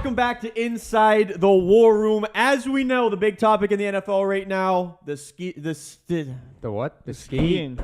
welcome back to Inside the War Room. As we know, the big topic in the NFL right now, the what? The skiing.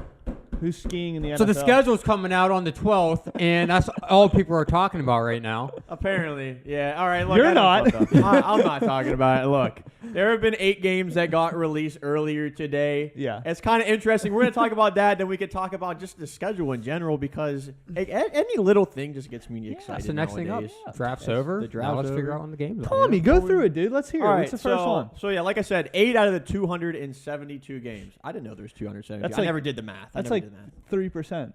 Who's skiing in the NFL? So the schedule's coming out on the 12th, and that's all people are talking about right now. Apparently, yeah. All right, look. You're not. I'm not talking about it. Look, there have been 8 games that got released earlier today. Yeah. It's kind of interesting. We're going to talk about that, then we could talk about just the schedule in general, because any little thing just gets me excited. That's the next nowadays. thing up. Draft's over. The draft's now let's over. figure out when the game's Tommy, go through it, dude. Let's hear it. All What's the first one? So yeah, like I said, 8 out of the 272 games. I didn't know there was 272. That's I like- never did the math. That's I like never did that. 3%.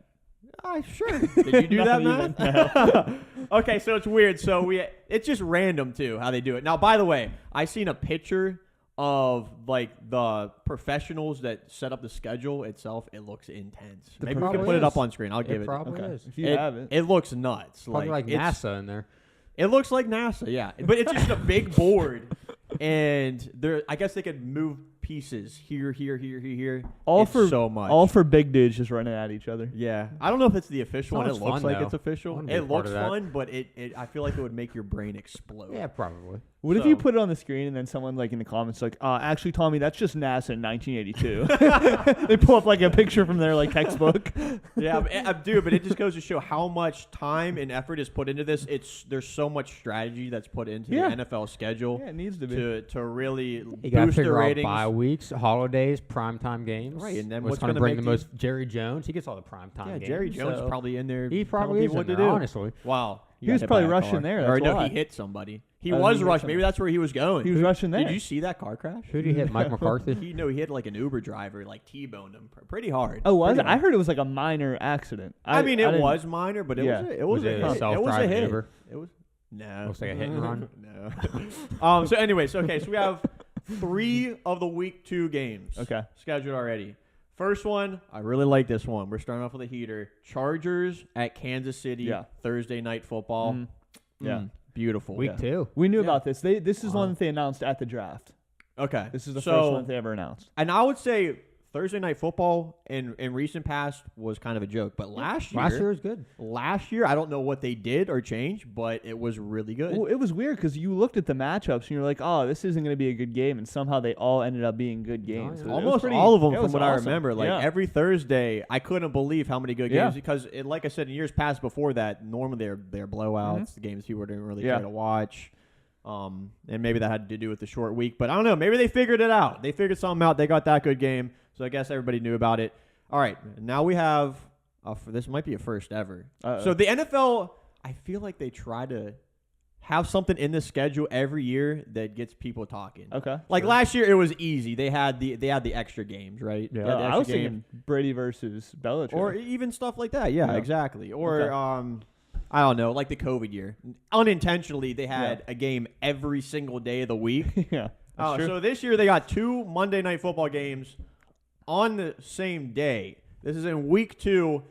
Sure. Did you do that Not math? Okay, so it's weird. So it's just random too how they do it. Now, by the way, I seen a picture of like the professionals that set up the schedule itself. It looks intense. Maybe we can put it up on screen. I'll give it. Probably Okay. is. If you have it. It looks nuts. Probably like it's- NASA in there. It looks like NASA, yeah. But it's just a big board, and I guess they could move pieces here. So much. All for big dudes just running at each other. Yeah, I don't know if it's the official one. It Sounds looks fun, like though. it's official. I wanna be a It part looks of that. fun, but I feel like it would make your brain explode. Yeah, probably. What if you So- put it on the screen and then someone like in the comments like, actually, Tommy, that's just NASA in 1982. They pull up like a picture from their like textbook. Yeah, but it just goes to show how much time and effort is put into this. There's so much strategy that's put into Yeah. the NFL schedule Yeah, it needs to be. to really You got to boost the figure out ratings. bye weeks, holidays, primetime games. Right, and then what's what's going to gonna bring make the you- most? Jerry Jones, he gets all the primetime Yeah, games. Jerry Jones so probably in there. He telling probably is people in what to there, do. honestly. Wow. He was got hit probably by a rushing car. there, Or that's no, why. he hit somebody. He Oh, was he was rushing. rushing. Maybe that's where he was going. He was rushing there. Did you see that car crash? Who did he hit? Mike McCarthy? He hit like an Uber driver, like T-boned him pretty hard. Oh, was Pretty it? I hard. heard it was like a minor accident. I mean, it didn't- was minor, but it Yeah. was it was Was it a a hit. It was a self-driving hit. Uber? It was no. Looks like a hit and run. No. So anyways, okay, so we have 3 of the week 2 games. Okay. Scheduled already. First one, I really like this one. We're starting off with a heater. Chargers at Kansas City. Yeah. Thursday night football. Mhm. Yeah. Beautiful. Week 2. We knew Yeah. about this. This is Wow. one that they announced at the draft. Okay. This is the So- first one that they ever announced. And I would say Thursday night football in recent past was kind of a joke, but last year was good. I don't know what they did or changed, but it was really good. Well, it was weird because you looked at the matchups and you're like, oh, this isn't going to be a good game, and somehow they all ended up being good games. yeah. So it was Almost pretty- all of them, it from was what I awesome. remember. Like Yeah. every Thursday, I couldn't believe how many good Yeah. games because, like I said, in years past before that, normally they're blowouts, the games people didn't really Yeah. care to watch. And maybe that had to do with the short week, but I don't know. Maybe they figured it out. They figured something out. They got that good game, so I guess everybody knew about it. All right, now we have. This might be a first ever. Uh-oh. So the NFL, I feel like they try to have something in the schedule every year that gets people talking. Okay. Like sure. last year, it was easy. They had the extra games, right? Yeah. They had the I was extra thinking Brady versus Belichick. or even stuff like that. Yeah, Yeah. exactly. Or Okay. I don't know, like the COVID year. Unintentionally, they had a game every single day of the week. yeah. That's true. So this year they got 2 Monday Night Football games on the same day. This is in week 2.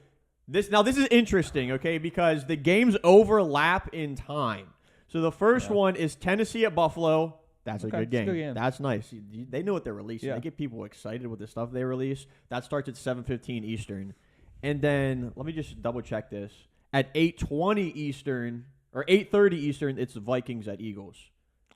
This is interesting, okay, because the games overlap in time. So the first one is Tennessee at Buffalo. That's a Okay, good it's a game. good game. That's nice. They know what they're releasing. Yeah. They get people excited with the stuff they release. That starts at 7:15 Eastern. And then let me just double check this. At 8:20 Eastern or 8:30 Eastern, it's the Vikings at Eagles.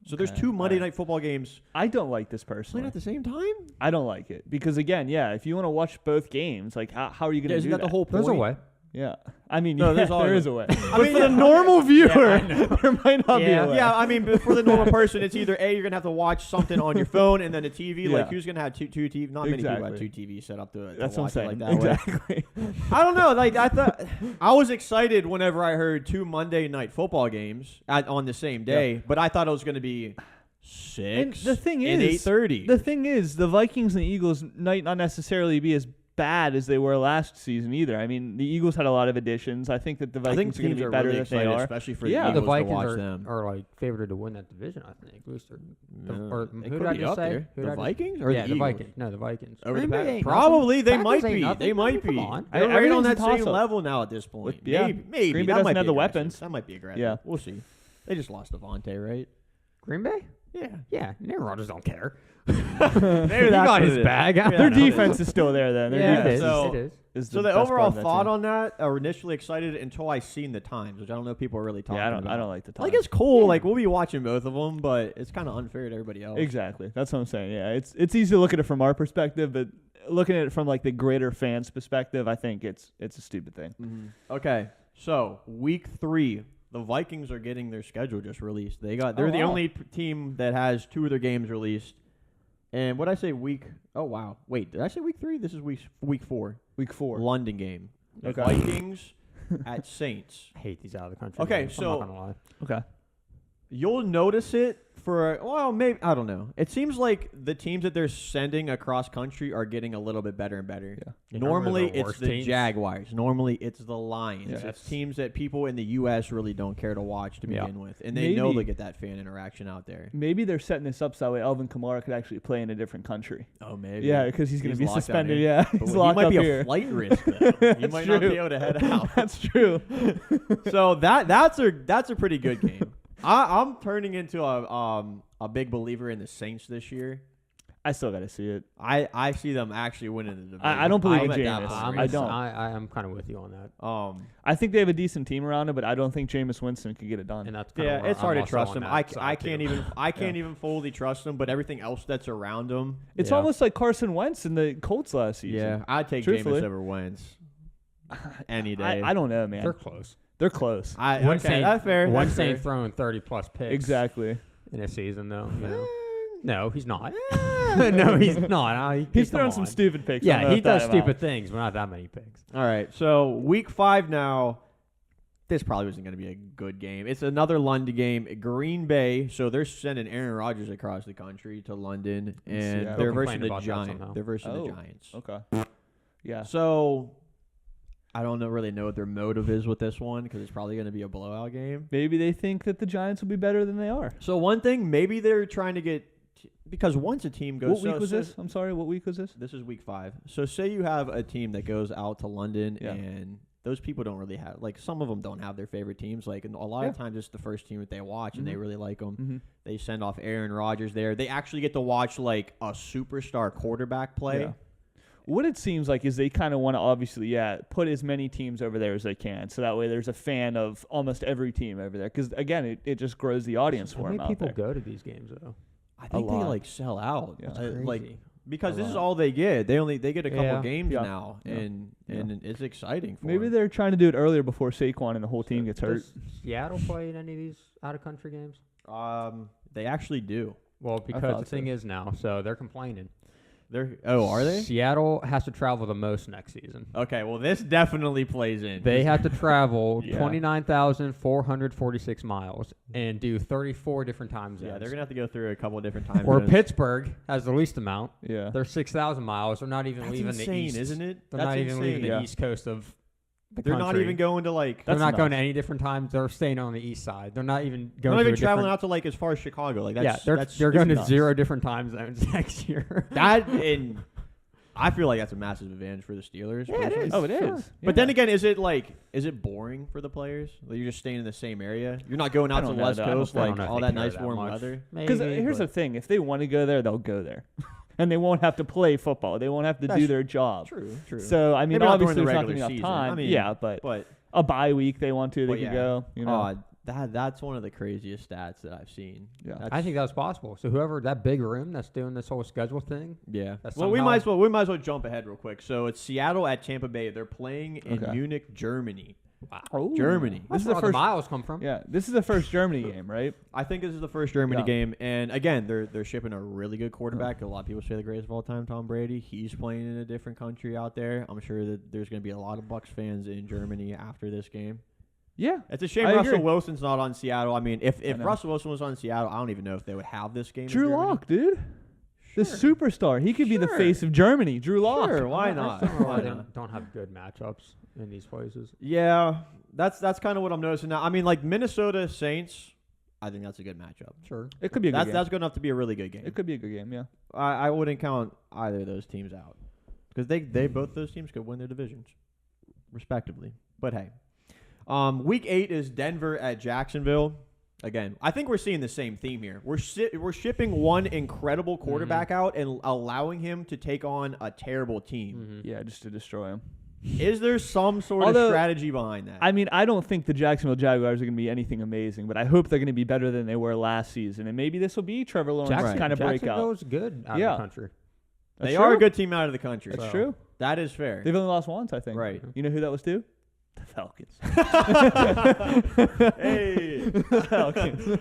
So there's Okay, 2 Monday alright. night football games I don't like this playing personally. at the same time. I don't like it because again, yeah, if you want to watch both games, like how are you going to Isn't do that the whole point? There's a way. Yeah, I mean, No, yeah, there's always- there is a way. I But mean, for yeah. the normal viewer, I know. there might not be Yeah. a way. Yeah, I mean, but for the normal person, it's either A, you're going to have to watch something on your phone and then a TV. Yeah. Like, who's going to have two TVs? Not many people have Exactly. 2 TVs set up to That's what I'm watch it saying. like that way. Exactly. I don't know. Like, I thought I was excited whenever I heard 2 Monday night football games on the same day, but I thought it was going to be 6 And the thing and is, 8:30. The thing is, the Vikings and the Eagles might not necessarily be as bad as they were last season either. I mean, the Eagles had a lot of additions. I think that the I think Vikings are going teams to be are better really than they excited, are. especially for Yeah. the The Eagles to watch Vikings them. are like favored to win that division, I think. Or It who could did I be just up say? there. Who The did I just- Vikings or yeah, the the Eagles? Vikings. No, the Vikings. Over the Green Bay Packers? ain't Probably nothing. they Packers might ain't be. nothing. They might be. Come on. They're right on Everything's that a same toss-up. level now at this point. Yeah. Maybe Green Bay that doesn't might have be the aggressive. weapons. That might be aggressive. Yeah. We'll see. They just lost Devontae, right? Green Bay? Yeah, Aaron Rodgers don't care. Maybe He that's got what his it is. bag. Maybe Their that's what it defense is. is still there, then. Their Yeah, defense it so- is. is So the the best part overall of that thought team. on that, I was initially excited until I seen the times, which I don't know if people are really talking Yeah, about. I don't like the time. Like, it's cool. Like, we'll be watching both of them, but it's kind of unfair to everybody else. Exactly. That's what I'm saying. Yeah, it's easy to look at it from our perspective, but looking at it from like the greater fans' perspective, I think it's a stupid thing. Mm-hmm. Okay, so week 3, the Vikings are getting their schedule just released. They're the wow. only team that has 2 of their games released. And what did I say week? Oh wow, wait, did I say week 3? This is week 4. Week 4. London game. The Okay. Vikings at Saints. I hate these out of the country. Okay, games, so- I'm not gonna lie. Okay. You'll notice it maybe I don't know. It seems like the teams that they're sending across country are getting a little bit better and better. Yeah. Normally Remember the it's worst the teams? Jaguars. Normally it's the Lions. Yeah. It's teams that people in the U.S. really don't care to watch to Yeah. begin with, and they know Maybe- they get that fan interaction out there. Maybe they're setting this up so that way Alvin Kamara could actually play in a different country. Oh, maybe. Yeah, because he's going to be locked down suspended. here. Yeah, But he's he locked might up be here. a flight risk. Though. He That's might not be true. able to head out. That's true. So that's a pretty good game. I'm turning into a big believer in the Saints this year. I still got to see it. I see them actually winning the division. I don't believe I'm in at that Jameis. point. I don't. I'm kind of with you on that. I think they have a decent team around it, but I don't think Jameis Winston could get it done. And that's kinda Yeah, where it's I'm hard to also trust on him. that I side, can't too. even fully trust him, but everything else that's around him. It's Yeah. almost like Carson Wentz in the Colts last season. Yeah, I'd take Truthfully. Jameis over Wentz any day. I don't know, man. They're close. They're close. Okay, that's fair. One That's fair. ain't throwing 30+ picks. Exactly. In a season, though. You know? No, he's not. No, he's not. He's come throwing some on. stupid picks. I don't Yeah, know he if that does amount. stupid things, but not that many picks. All right, so week 5 now. This probably wasn't going to be a good game. It's another London game. Green Bay, so they're sending Aaron Rodgers across the country to London, and Seattle. they're Don't versus complain the about that Giants. somehow. They're versus Oh. the Giants. Okay. Yeah. So I don't really know what their motive is with this one because it's probably going to be a blowout game. Maybe they think that the Giants will be better than they are. So one thing, maybe they're trying to get because once a team goes. What week was this? I'm sorry. What week was this? This is week 5. So say you have a team that goes out to London Yeah. and those people don't really have, like, some of them don't have their favorite teams. Like, and a lot of times it's the first team that they watch and they really like them. Mm-hmm. They send off Aaron Rodgers there. They actually get to watch, like, a superstar quarterback play. Yeah. What it seems like is they kind of want to obviously, put as many teams over there as they can. So that way there's a fan of almost every team over there. Because, again, it just grows the audience How for them many out people there. go to these games, though? I think A they, lot. like, sell out. Yeah. That's Like, crazy. because A this is lot. all they get. They get a couple Yeah. games Yeah. now, Yeah. and it's exciting for Maybe them. they're trying to do it earlier before Saquon and the whole team gets hurt. Does Seattle play in any of these out-of-country games? They actually do. Well, because thought the so. thing is now, so they're complaining. Are they? Seattle has to travel the most next season. Okay, well, this definitely plays in. They have to travel Yeah. 29,446 miles and do 34 different time zones. Yeah, they're gonna have to go through a couple of different times. Or Pittsburgh has the least amount. Yeah. They're 6,000 miles. They're not even That's leaving insane, the east. isn't it? They're That's not even leaving insane. the Yeah. east coast of the They're not country. even going to like. They're That's not going to nuts. any different times. They're staying on the east side. They're not even They're going not to even a traveling different- out to like as far as Chicago. Like that's Yeah, they're going to nuts. 0 different time zones next year. That and I feel like that's a massive advantage for the Steelers. Yeah, it personally. is. Oh, it is. Sure. But then again, is it boring for the players? Like you're just staying in the same area. You're not going I out to don't the know, West though. I don't Coast I don't like know if all they that care nice that warm much. weather. Because Maybe, here's the but- thing: if they want to go there, they'll go there, and they won't have to play football. They won't have to That's do their job. True. So I mean, Maybe not during obviously the there's not regular going to be enough season. time. I mean, yeah, but But a bye week they want to, they But could yeah. go. You know, that's one of the craziest stats that I've seen. Yeah. That's- I think that was possible. So whoever that big room that's doing this whole schedule thing, Yeah. That's Well, we somehow- might as well jump ahead real quick. So it's Seattle at Tampa Bay. They're playing in Okay. Munich, Germany. Ooh. Germany. This that's is where the all the first. miles come from. Yeah, this is the first Germany game, right? I think this is the first Germany Yeah. game, and again, they're shipping a really good quarterback. A lot of people say the greatest of all time, Tom Brady. He's playing in a different country out there. I'm sure that there's going to be a lot of Bucs fans in Germany after this game. Yeah. It's a shame I Russell agree. Wilson's not on Seattle. I mean, if I know. Russell Wilson was on Seattle, I don't even know if they would have this game. in Drew Germany. Lock, dude. The superstar. He could be the Sure. face of Germany. Drew Lock. Sure, why I not? just don't know Why why they not? don't have good matchups in these places. Yeah, that's kind of what I'm noticing now. I mean, like Minnesota Saints, I think that's a good matchup. Sure. It could be a good game. That's good enough to be a really good game. It could be a good game, yeah. I wouldn't count either of those teams out because they both those teams could win their divisions respectively. But hey, week 8 is Denver at Jacksonville. Again, I think we're seeing the same theme here. We're shipping one incredible quarterback out and allowing him to take on a terrible team. Yeah, just to destroy him. Is there some sort of strategy behind that? I mean, I don't think the Jacksonville Jaguars are going to be anything amazing, but I hope they're going to be better than they were last season. And maybe this will be Trevor Lawrence's kind of breakout. Jacksonville's good out of the country. They are a good team out of the country. That's true. That is fair. They've only lost once, I think. Right. You know who that was to? The Falcons. Hey. Falcons.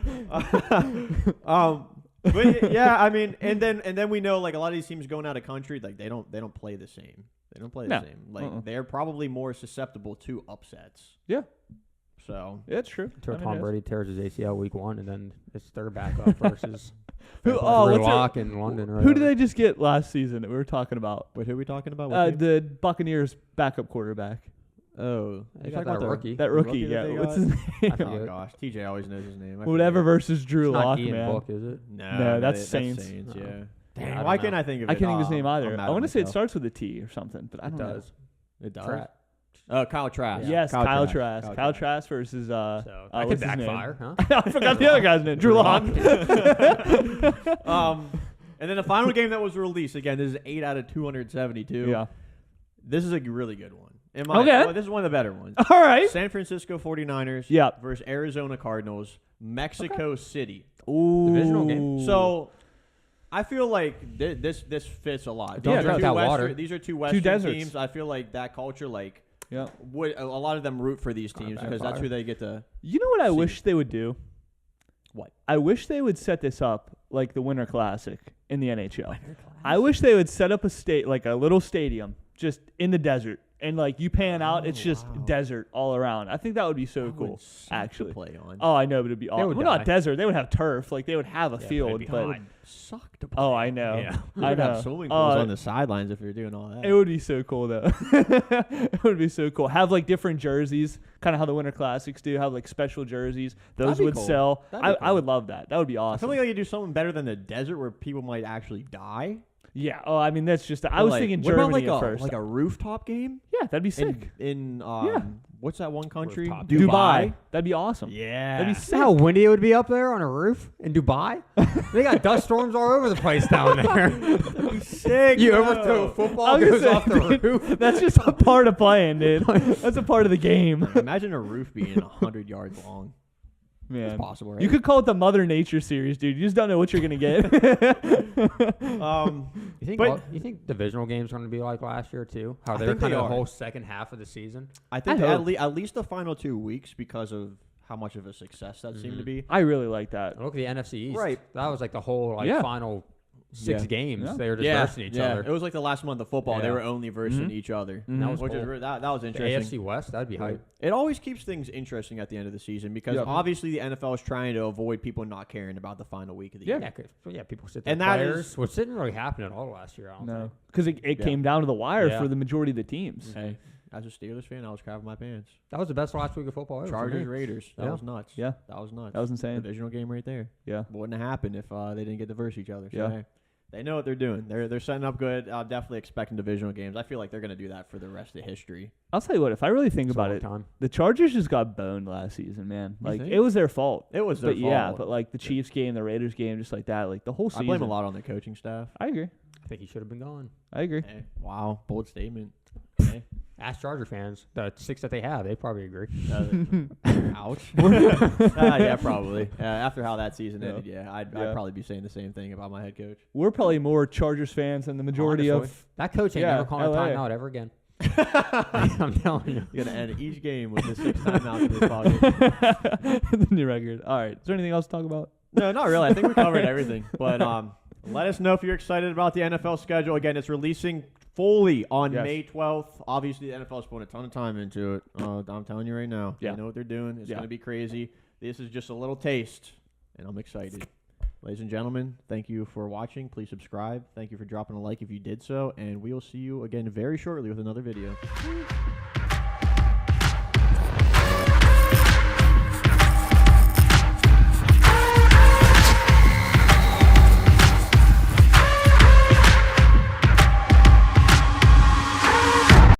But yeah, I mean, and then we know like a lot of these teams going out of country, like they don't play the same. They don't play the same. Like they're probably more susceptible to upsets. Yeah. So yeah, it's true. Until Tom Brady tears his ACL week 1, and then it's their backup versus what's Lock in London. Or who did they just get last season that we were talking about? Wait, who are we talking about? The Buccaneers backup quarterback. Oh, they got that rookie. That rookie, yeah. What's his name? Oh gosh, TJ always knows his name. Whatever versus Drew Lock, Ian man. Book, is it? No, that's Saints. Yeah. Dang, Why can't I think of it? I can't think of his name either. I want to say it myself. starts with a T or something, but I don't know. It does. Trask. Kyle Trask. Yeah. Yes, Kyle Trask. Kyle Trask. Trask versus So I could what's his backfire, name? huh? I forgot the other guy's name. Drew Lock. And then the final game that was released, again, this is 8 out of 272. Yeah. This is a really good one. Okay. This is one of the better ones. All right. San Francisco 49ers versus Arizona Cardinals, Mexico City. Ooh. Divisional game. So I feel like this fits a lot. Don't drink that water. These are two Western deserts. teams. I feel like that culture, like, Yeah. would a lot of them root for these teams because that's who they get to. You know what I wish they would do? What? I wish they would set this up like the Winter Classic in the NHL. I wish they would set up a little stadium just in the desert. And like you pan out, it's just desert all around. I think that would be so cool. Actually, to play on. oh, I know, but it'd be awesome. would Well, not desert. They would have turf. Like they would have a field, but Suck to play. oh, I know. Yeah. I know. Have swimming pools on the sidelines if you're doing all that. It would be so cool though. It would be so cool. Have like different jerseys, kind of how the Winter Classics do. Have like special jerseys. Those That'd be would cool. sell. That'd be I cool. would love that. That would be I awesome. feel like you do something better than the desert where people might actually die. Yeah. Oh, I mean that's just. I was thinking what about Germany like at first. like a rooftop game? Yeah, that'd be sick. In what's that one country? Rooftop. Dubai. That'd be awesome. Yeah. That'd be See how sick. windy it would be up there on a roof in Dubai? They got dust storms all over the place down there. sick. You bro. overthrow a football, I was goes gonna off say, the dude, roof. That's just a part of playing, dude. That's a part of the game. Imagine a roof being 100 yards long. Man, It's possible, right? you could call it the Mother Nature series, dude. You just don't know what you're gonna get. You think divisional games are going to be like last year too? How they're think they kind of the are. whole second half of the season. I think I at, hope. at least the final 2 weeks because of how much of a success that seemed to be. I really like that. Look at the NFC East. Right. That was like the whole Yeah. final 6 games. Yeah. They were just versing each other. It was like the last month of football. They Yeah. were only versing each other. Mhm. was Which cool. is that was The interesting. AFC West, that'd be hype. It always keeps things interesting at the end of the season because Yeah. obviously the NFL is trying to avoid people not caring about the final week of the year. Yeah, people sit there. And that players, is- which didn't really happen at all last year. I don't No, think. because it came down to the wire Yeah. for the majority of the teams. Hey, as a Steelers fan, I was crapping my pants. That was the best last week of football ever. for Chargers, me. Raiders. That Yeah. was nuts. Yeah. That was nuts. That was insane. Divisional game right there. Yeah. Wouldn't have happened if they didn't get to verse each other. So, Yeah. hey, they know what they're doing. They're setting up good. I'm definitely expecting divisional games. I feel like they're going to do that for the rest of history. I'll tell you what, if I really think It's a about long it, time. the Chargers just got boned last season, man. You Like think? it was their fault. It was their But fault. yeah, but like the Chiefs game, the Raiders game, just like that, like the whole I season. blame a lot on the coaching staff. I agree. I think he should have been gone. I agree. Hey, wow, bold statement. Hey, Ask Charger fans. The 6 that they have, they probably agree. ouch. Yeah, probably. After how that season Yeah. ended, I'd Yeah. probably be saying the same thing about my head coach. We're probably more Chargers fans than the majority Honestly. of. That coach ain't Yeah, never calling a LA. timeout ever again. I'm telling you. You're gonna end each game with the 6 timeouts in this podcast. The new record. All right. Is there anything else to talk about? No, not really. I think we covered everything. But let us know if you're excited about the NFL schedule. Again, it's releasing fully on Yes. May 12th. Obviously, the NFL's putting a ton of time into it. I'm telling you right now. Yeah. They know what they're doing. It's Yeah. going to be crazy. This is just a little taste, and I'm excited. Ladies and gentlemen, thank you for watching. Please subscribe. Thank you for dropping a like if you did so, and we will see you again very shortly with another video.